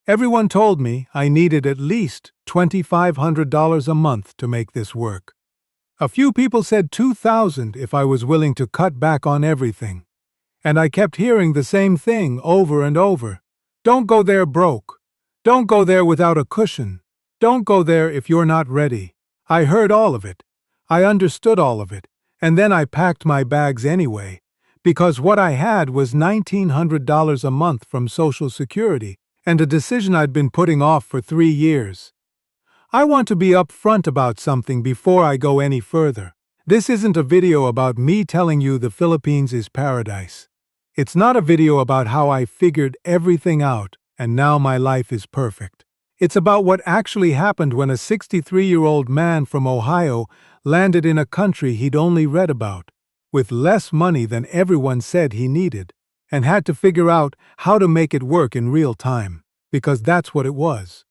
Everyone told me I needed at least $2,500 a month to make this work. A few people said $2,000 if I was willing to cut back on everything. And I kept hearing the same thing over and over. Don't go there broke. Don't go there without a cushion. Don't go there if you're not ready. I heard all of it. I understood all of it. And then I packed my bags anyway, because what I had was $1,900 a month from Social Security, and a decision I'd been putting off for 3 years. I want to be upfront about something before I go any further. This isn't a video about me telling you the Philippines is paradise. It's not a video about how I figured everything out and now my life is perfect. It's about what actually happened when a 63-year-old man from Ohio landed in a country he'd only read about, with less money than everyone said he needed, and had to figure out how to make it work in real time, because that's what it was.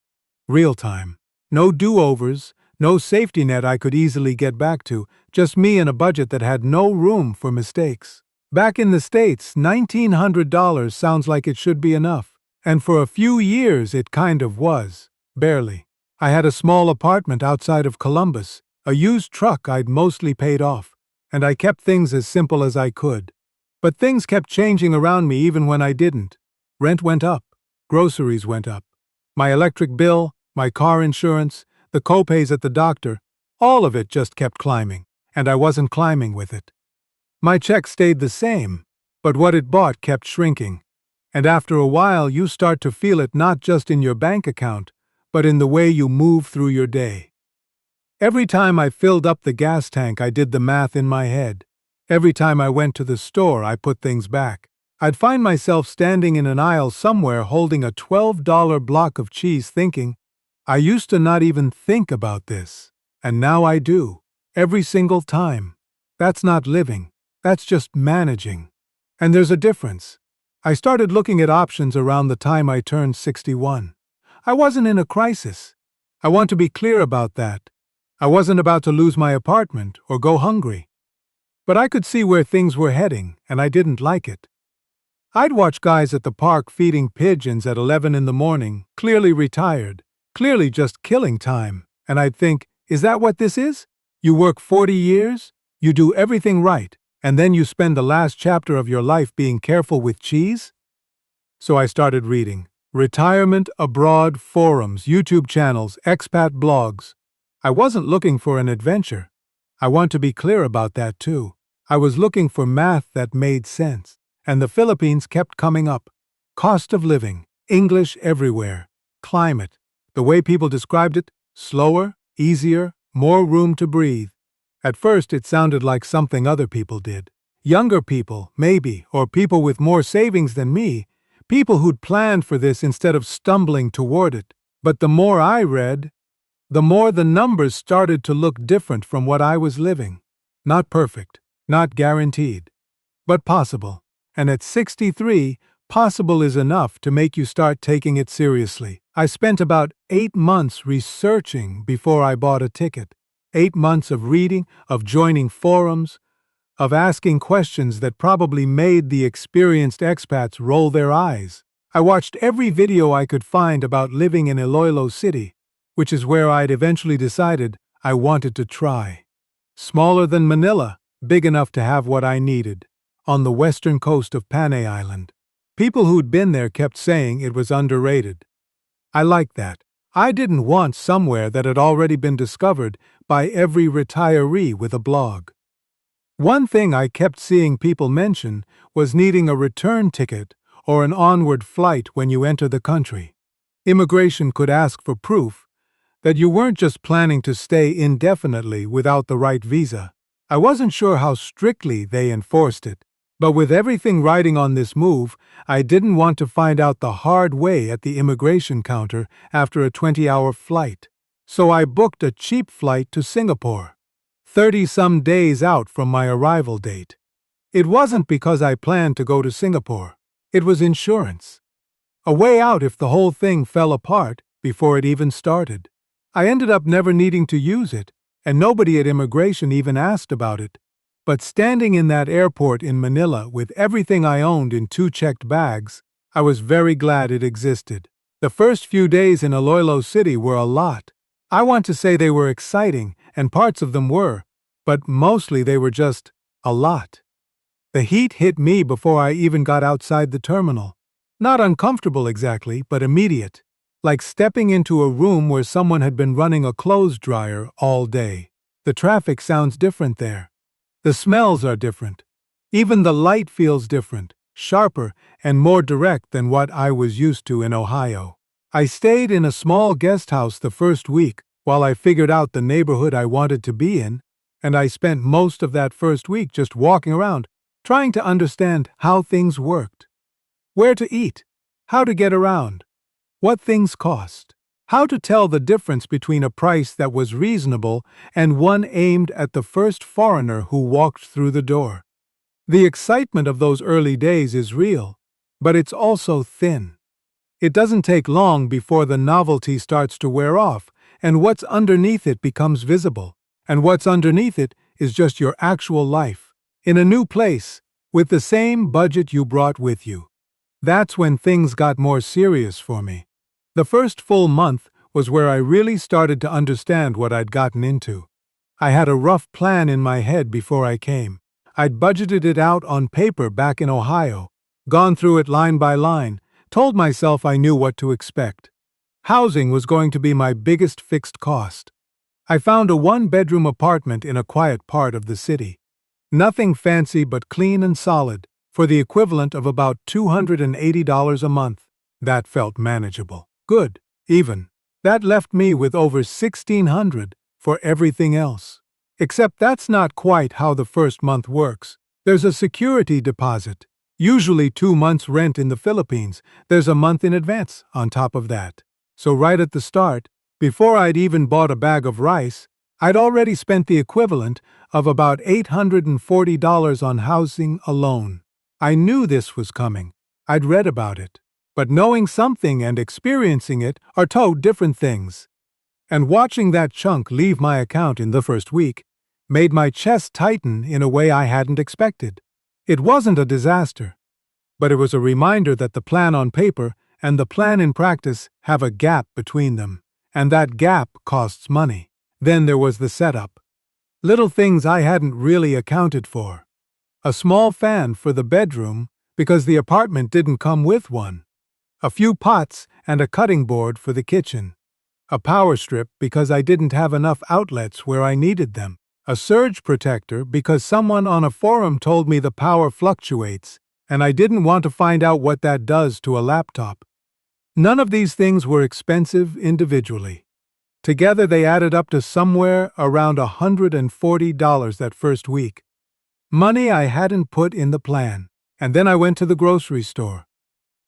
Real time. No do-overs, no safety net I could easily get back to, just me and a budget that had no room for mistakes. Back in the States, $1,900 sounds like it should be enough. And for a few years it kind of was. Barely. I had a small apartment outside of Columbus, a used truck I'd mostly paid off, and I kept things as simple as I could. But things kept changing around me even when I didn't. Rent went up. Groceries went up. My electric bill, my car insurance, the copays at the doctor, all of it just kept climbing, and I wasn't climbing with it. My check stayed the same, but what it bought kept shrinking. And after a while, you start to feel it not just in your bank account, but in the way you move through your day. Every time I filled up the gas tank, I did the math in my head. Every time I went to the store, I put things back. I'd find myself standing in an aisle somewhere holding a $12 block of cheese thinking, I used to not even think about this, and now I do, every single time. That's not living, that's just managing. And there's a difference. I started looking at options around the time I turned 61. I wasn't in a crisis. I want to be clear about that. I wasn't about to lose my apartment or go hungry. But I could see where things were heading, and I didn't like it. I'd watch guys at the park feeding pigeons at 11 in the morning, clearly retired, clearly just killing time, and I'd think, is that what this is? You work 40 years, you do everything right, and then you spend the last chapter of your life being careful with cheese? So I started reading. Retirement abroad forums, YouTube channels, expat blogs. I wasn't looking for an adventure. I want to be clear about that too. I was looking for math that made sense. And the Philippines kept coming up. Cost of living, English everywhere, climate. The way people described it, slower, easier, more room to breathe. At first, it sounded like something other people did. Younger people, maybe, or people with more savings than me, people who'd planned for this instead of stumbling toward it. But the more I read, the more the numbers started to look different from what I was living. Not perfect, not guaranteed, but possible. And at 63, possible is enough to make you start taking it seriously. I spent about 8 months researching before I bought a ticket. 8 months of reading, of joining forums, of asking questions that probably made the experienced expats roll their eyes. I watched every video I could find about living in Iloilo City, which is where I'd eventually decided I wanted to try. Smaller than Manila, big enough to have what I needed, on the western coast of Panay Island. People who'd been there kept saying it was underrated. I liked that. I didn't want somewhere that had already been discovered by every retiree with a blog. One thing I kept seeing people mention was needing a return ticket or an onward flight when you enter the country. Immigration could ask for proof that you weren't just planning to stay indefinitely without the right visa. I wasn't sure how strictly they enforced it, but with everything riding on this move, I didn't want to find out the hard way at the immigration counter after a 20-hour flight. So I booked a cheap flight to Singapore, 30-some days out from my arrival date. It wasn't because I planned to go to Singapore. It was insurance. A way out if the whole thing fell apart before it even started. I ended up never needing to use it, and nobody at immigration even asked about it. But standing in that airport in Manila with everything I owned in 2 checked bags, I was very glad it existed. The first few days in Iloilo City were a lot. I want to say they were exciting, and parts of them were, but mostly they were just a lot. The heat hit me before I even got outside the terminal. Not uncomfortable exactly, but immediate. Like stepping into a room where someone had been running a clothes dryer all day. The traffic sounds different there. The smells are different. Even the light feels different, sharper, and more direct than what I was used to in Ohio. I stayed in a small guest house the first week while I figured out the neighborhood I wanted to be in, and I spent most of that first week just walking around, trying to understand how things worked. Where to eat, how to get around, what things cost, how to tell the difference between a price that was reasonable and one aimed at the first foreigner who walked through the door. The excitement of those early days is real, but it's also thin. It doesn't take long before the novelty starts to wear off, and what's underneath it becomes visible. And what's underneath it is just your actual life, in a new place, with the same budget you brought with you. That's when things got more serious for me. The first full month was where I really started to understand what I'd gotten into. I had a rough plan in my head before I came. I'd budgeted it out on paper back in Ohio, gone through it line by line, told myself I knew what to expect. Housing was going to be my biggest fixed cost. I found a one-bedroom apartment in a quiet part of the city. Nothing fancy but clean and solid, for the equivalent of about $280 a month. That felt manageable. Good, even. That left me with over $1,600 for everything else. Except that's not quite how the first month works. There's a security deposit. Usually 2 months' rent in the Philippines. There's a month in advance on top of that. So right at the start, before I'd even bought a bag of rice, I'd already spent the equivalent of about $840 on housing alone. I knew this was coming. I'd read about it. But knowing something and experiencing it are two different things. And watching that chunk leave my account in the first week made my chest tighten in a way I hadn't expected. It wasn't a disaster, but it was a reminder that the plan on paper and the plan in practice have a gap between them, and that gap costs money. Then there was the setup. Little things I hadn't really accounted for. A small fan for the bedroom because the apartment didn't come with one. A few pots and a cutting board for the kitchen. A power strip because I didn't have enough outlets where I needed them. A surge protector because someone on a forum told me the power fluctuates, and I didn't want to find out what that does to a laptop. None of these things were expensive individually. Together they added up to somewhere around $140 that first week. Money I hadn't put in the plan. And then I went to the grocery store.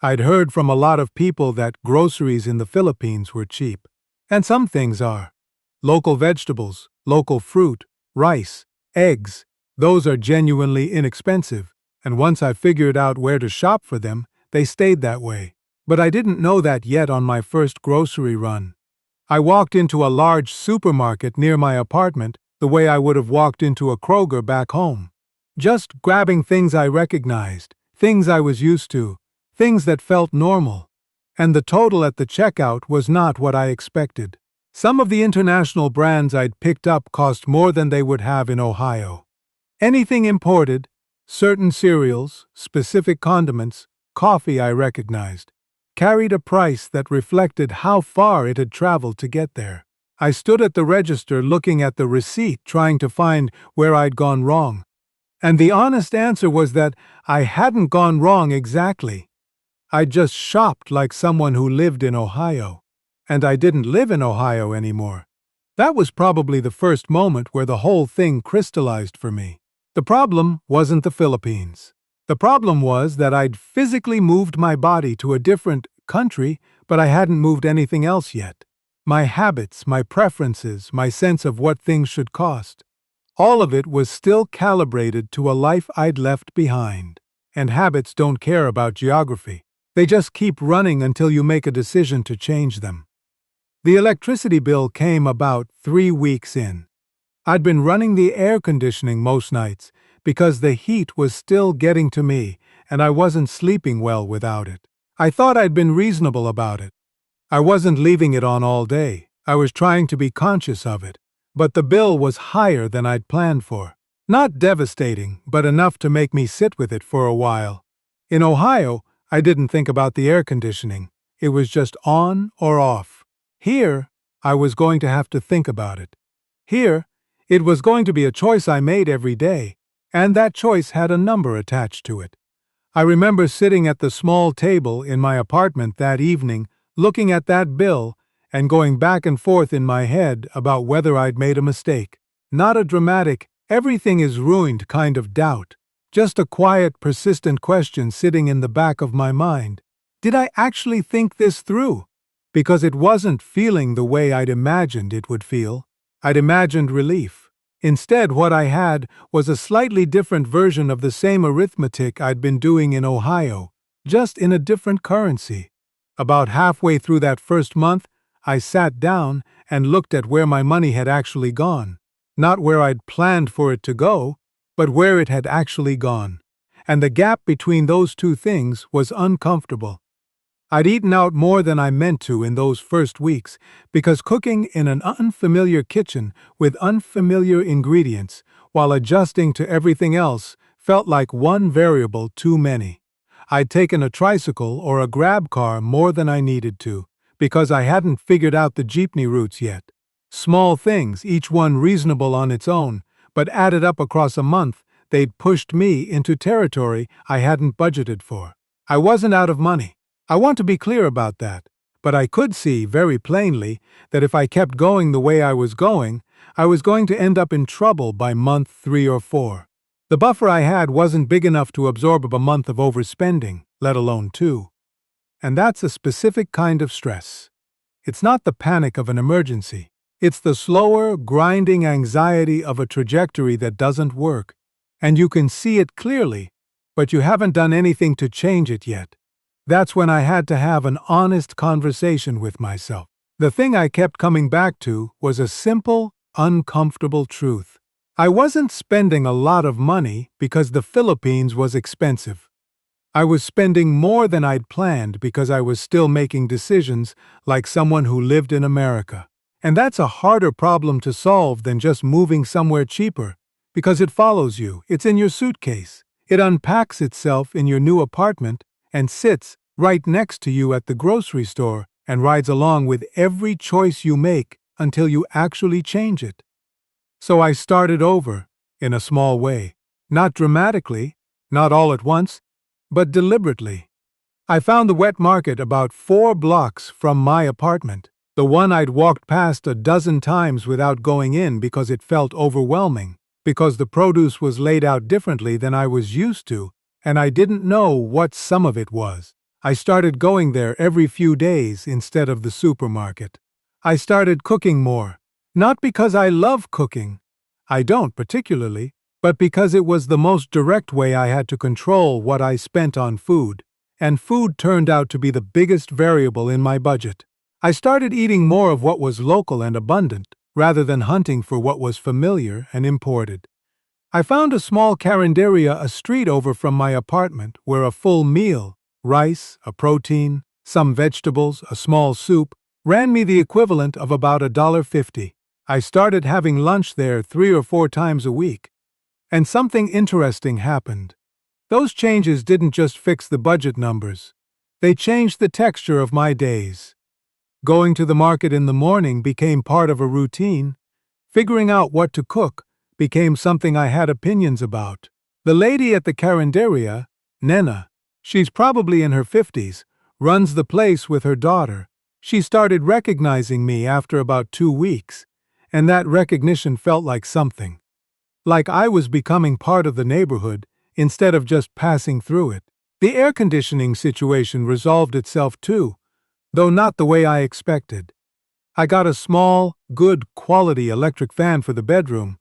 I'd heard from a lot of people that groceries in the Philippines were cheap. And some things are. Local vegetables, local fruit, rice, eggs, those are genuinely inexpensive, and once I figured out where to shop for them, they stayed that way. But I didn't know that yet on my first grocery run. I walked into a large supermarket near my apartment the way I would have walked into a Kroger back home. Just grabbing things I recognized, things I was used to, things that felt normal. And the total at the checkout was not what I expected. Some of the international brands I'd picked up cost more than they would have in Ohio. Anything imported, certain cereals, specific condiments, coffee I recognized, carried a price that reflected how far it had traveled to get there. I stood at the register looking at the receipt trying to find where I'd gone wrong. And the honest answer was that I hadn't gone wrong exactly. I'd just shopped like someone who lived in Ohio. And I didn't live in Ohio anymore. That was probably the first moment where the whole thing crystallized for me. The problem wasn't the Philippines. The problem was that I'd physically moved my body to a different country, but I hadn't moved anything else yet. My habits, my preferences, my sense of what things should cost. All of it was still calibrated to a life I'd left behind. And habits don't care about geography. They just keep running until you make a decision to change them. The electricity bill came about 3 weeks in. I'd been running the air conditioning most nights because the heat was still getting to me and I wasn't sleeping well without it. I thought I'd been reasonable about it. I wasn't leaving it on all day. I was trying to be conscious of it. But the bill was higher than I'd planned for. Not devastating, but enough to make me sit with it for a while. In Ohio, I didn't think about the air conditioning. It was just on or off. Here, I was going to have to think about it. Here, it was going to be a choice I made every day, and that choice had a number attached to it. I remember sitting at the small table in my apartment that evening, looking at that bill, and going back and forth in my head about whether I'd made a mistake. Not a dramatic, everything is ruined kind of doubt, just a quiet, persistent question sitting in the back of my mind. Did I actually think this through? Because it wasn't feeling the way I'd imagined it would feel. I'd imagined relief. Instead, what I had was a slightly different version of the same arithmetic I'd been doing in Ohio, just in a different currency. About halfway through that first month, I sat down and looked at where my money had actually gone. Not where I'd planned for it to go, but where it had actually gone. And the gap between those two things was uncomfortable. I'd eaten out more than I meant to in those first weeks, because cooking in an unfamiliar kitchen with unfamiliar ingredients while adjusting to everything else felt like one variable too many. I'd taken a tricycle or a grab car more than I needed to, because I hadn't figured out the jeepney routes yet. Small things, each one reasonable on its own, but added up across a month, they'd pushed me into territory I hadn't budgeted for. I wasn't out of money. I want to be clear about that. But I could see very plainly that if I kept going the way I was going to end up in trouble by month 3 or 4. The buffer I had wasn't big enough to absorb a month of overspending, let alone 2. And that's a specific kind of stress. It's not the panic of an emergency. It's the slower, grinding anxiety of a trajectory that doesn't work. And you can see it clearly, but you haven't done anything to change it yet. That's when I had to have an honest conversation with myself. The thing I kept coming back to was a simple, uncomfortable truth. I wasn't spending a lot of money because the Philippines was expensive. I was spending more than I'd planned because I was still making decisions like someone who lived in America. And that's a harder problem to solve than just moving somewhere cheaper, because it follows you, it's in your suitcase, it unpacks itself in your new apartment, and sits right next to you at the grocery store and rides along with every choice you make until you actually change it. So I started over, in a small way. Not dramatically, not all at once, but deliberately. I found the wet market about 4 blocks from my apartment, the one I'd walked past a dozen times without going in because it felt overwhelming, because the produce was laid out differently than I was used to, and I didn't know what some of it was. I started going there every few days instead of the supermarket. I started cooking more, not because I love cooking. I don't particularly, but because it was the most direct way I had to control what I spent on food, and food turned out to be the biggest variable in my budget. I started eating more of what was local and abundant, rather than hunting for what was familiar and imported. I found a small carinderia a street over from my apartment where a full meal, rice, a protein, some vegetables, a small soup, ran me the equivalent of about $1.50. I started having lunch there 3 or 4 times a week. And something interesting happened. Those changes didn't just fix the budget numbers. They changed the texture of my days. Going to the market in the morning became part of a routine. Figuring out what to cook became something I had opinions about. The lady at the carinderia, Nena, she's probably in her 50s, runs the place with her daughter. She started recognizing me after about 2 weeks, and that recognition felt like something. Like I was becoming part of the neighborhood instead of just passing through it. The air conditioning situation resolved itself too, though not the way I expected. I got a small, good quality electric fan for the bedroom,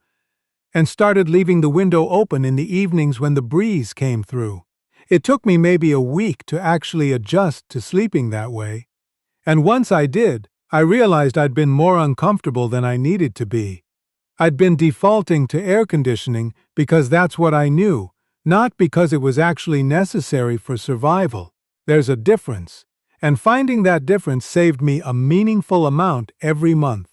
and started leaving the window open in the evenings when the breeze came through. It took me maybe a week to actually adjust to sleeping that way. And once I did, I realized I'd been more uncomfortable than I needed to be. I'd been defaulting to air conditioning because that's what I knew, not because it was actually necessary for survival. There's a difference. And finding that difference saved me a meaningful amount every month.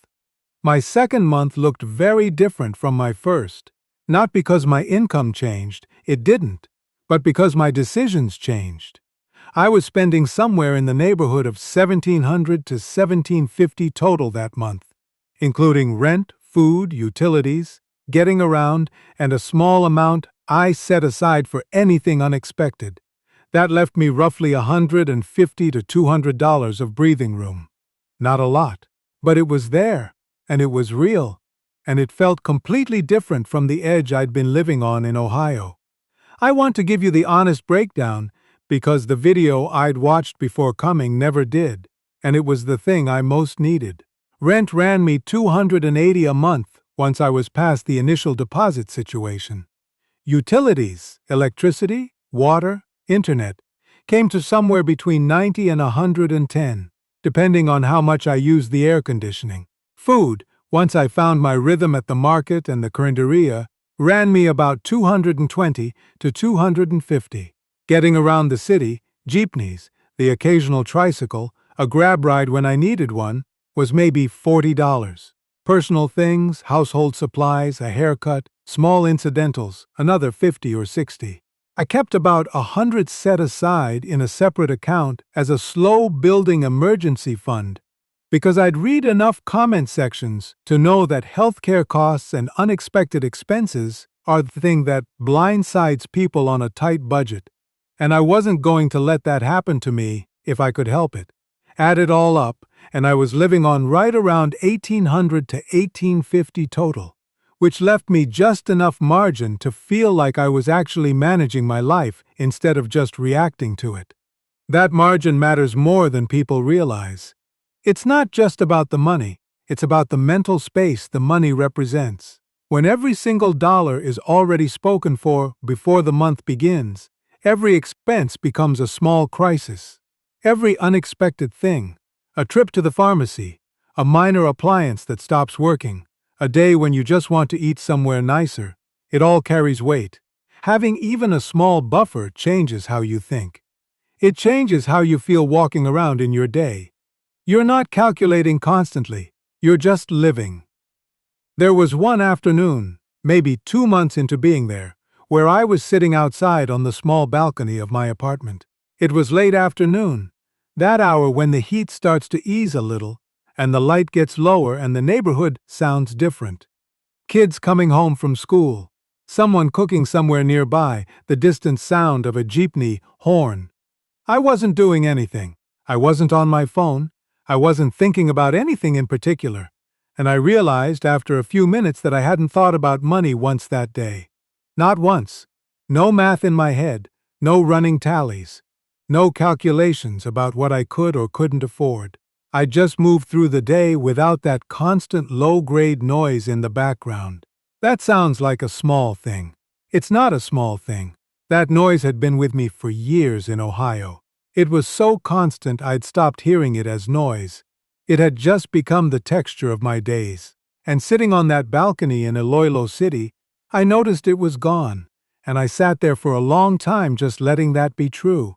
My second month looked very different from my first, not because my income changed, it didn't, but because my decisions changed. I was spending somewhere in the neighborhood of $1,700 to $1,750 total that month, including rent, food, utilities, getting around, and a small amount I set aside for anything unexpected. That left me roughly $150 to $200 of breathing room. Not a lot, but it was there, and it was real, and it felt completely different from the edge I'd been living on in Ohio. I want to give you the honest breakdown because the video I'd watched before coming never did, and it was the thing I most needed. Rent ran me $280 a month once I was past the initial deposit situation. Utilities, electricity, water, internet, came to somewhere between $90 and $110, depending on how much I used the air conditioning. Food, once I found my rhythm at the market and the Carinderia, ran me about $220 to $250. Getting around the city, jeepneys, the occasional tricycle, a grab ride when I needed one, was maybe $40. Personal things, household supplies, a haircut, small incidentals, another $50 or $60. I kept about $100 set aside in a separate account as a slow-building emergency fund because I'd read enough comment sections to know that healthcare costs and unexpected expenses are the thing that blindsides people on a tight budget, and I wasn't going to let that happen to me if I could help it. Add it all up, and I was living on right around $1,800 to $1,850 total, which left me just enough margin to feel like I was actually managing my life instead of just reacting to it. That margin matters more than people realize. It's not just about the money, it's about the mental space the money represents. When every single dollar is already spoken for before the month begins, every expense becomes a small crisis. Every unexpected thing, a trip to the pharmacy, a minor appliance that stops working, a day when you just want to eat somewhere nicer, it all carries weight. Having even a small buffer changes how you think. It changes how you feel walking around in your day. You're not calculating constantly, you're just living. There was one afternoon, maybe 2 months into being there, where I was sitting outside on the small balcony of my apartment. It was late afternoon, that hour when the heat starts to ease a little, and the light gets lower and the neighborhood sounds different. Kids coming home from school, someone cooking somewhere nearby, the distant sound of a jeepney horn. I wasn't doing anything. I wasn't on my phone. I wasn't thinking about anything in particular. And I realized after a few minutes that I hadn't thought about money once that day. Not once. No math in my head, no running tallies, no calculations about what I could or couldn't afford. I just moved through the day without that constant low-grade noise in the background. That sounds like a small thing. It's not a small thing. That noise had been with me for years in Ohio. It was so constant I'd stopped hearing it as noise. It had just become the texture of my days. And sitting on that balcony in Iloilo City, I noticed it was gone, and I sat there for a long time just letting that be true.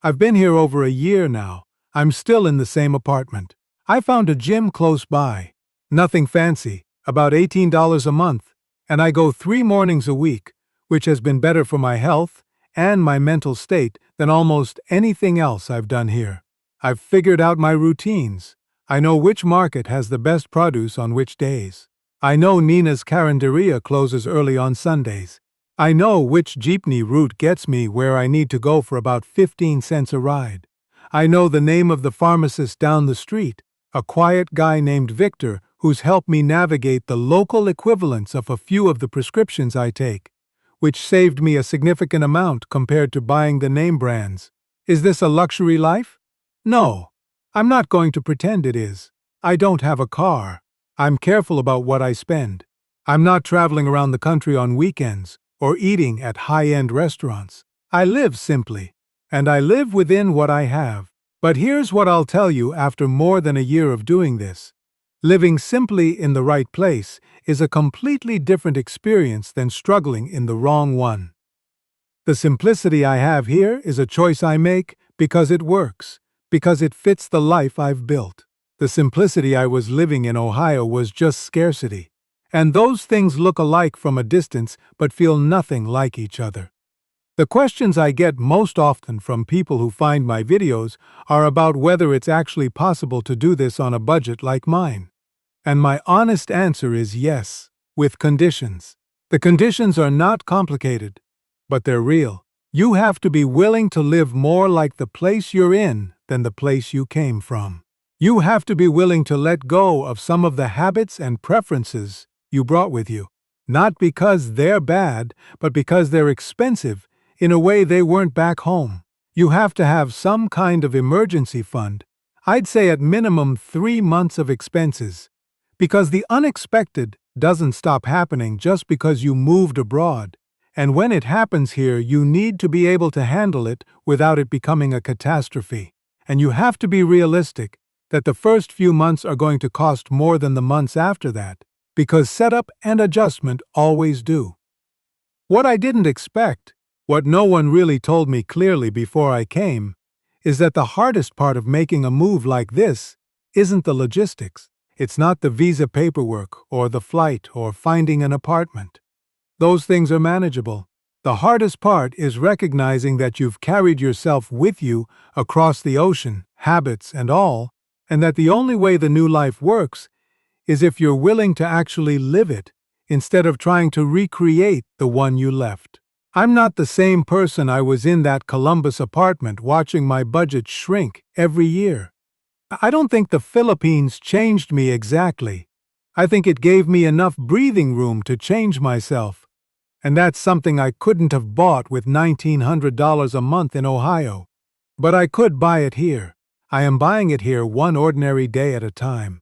I've been here over a year now. I'm still in the same apartment. I found a gym close by. Nothing fancy, about $18 a month, and I go 3 mornings a week, which has been better for my health and my mental state than almost anything else I've done here. I've figured out my routines. I know which market has the best produce on which days. I know Nina's Carinderia closes early on Sundays. I know which jeepney route gets me where I need to go for about 15 cents a ride. I know the name of the pharmacist down the street, a quiet guy named Victor who's helped me navigate the local equivalents of a few of the prescriptions I take, which saved me a significant amount compared to buying the name brands. Is this a luxury life? No. I'm not going to pretend it is. I don't have a car. I'm careful about what I spend. I'm not traveling around the country on weekends or eating at high-end restaurants. I live simply, and I live within what I have. But here's what I'll tell you after more than a year of doing this. Living simply in the right place is a completely different experience than struggling in the wrong one. The simplicity I have here is a choice I make because it works, because it fits the life I've built. The simplicity I was living in Ohio was just scarcity. And those things look alike from a distance but feel nothing like each other. The questions I get most often from people who find my videos are about whether it's actually possible to do this on a budget like mine. And my honest answer is yes, with conditions. The conditions are not complicated, but they're real. You have to be willing to live more like the place you're in than the place you came from. You have to be willing to let go of some of the habits and preferences you brought with you, not because they're bad, but because they're expensive in a way they weren't back home. You have to have some kind of emergency fund, I'd say at minimum 3 months of expenses, because the unexpected doesn't stop happening just because you moved abroad, and when it happens here, you need to be able to handle it without it becoming a catastrophe. And you have to be realistic that the first few months are going to cost more than the months after that, because setup and adjustment always do. What I didn't expect, what no one really told me clearly before I came, is that the hardest part of making a move like this isn't the logistics. It's not the visa paperwork or the flight or finding an apartment. Those things are manageable. The hardest part is recognizing that you've carried yourself with you across the ocean, habits and all, and that the only way the new life works is if you're willing to actually live it instead of trying to recreate the one you left. I'm not the same person I was in that Columbus apartment watching my budget shrink every year. I don't think the Philippines changed me exactly. I think it gave me enough breathing room to change myself. And that's something I couldn't have bought with $1,900 a month in Ohio. But I could buy it here. I am buying it here one ordinary day at a time.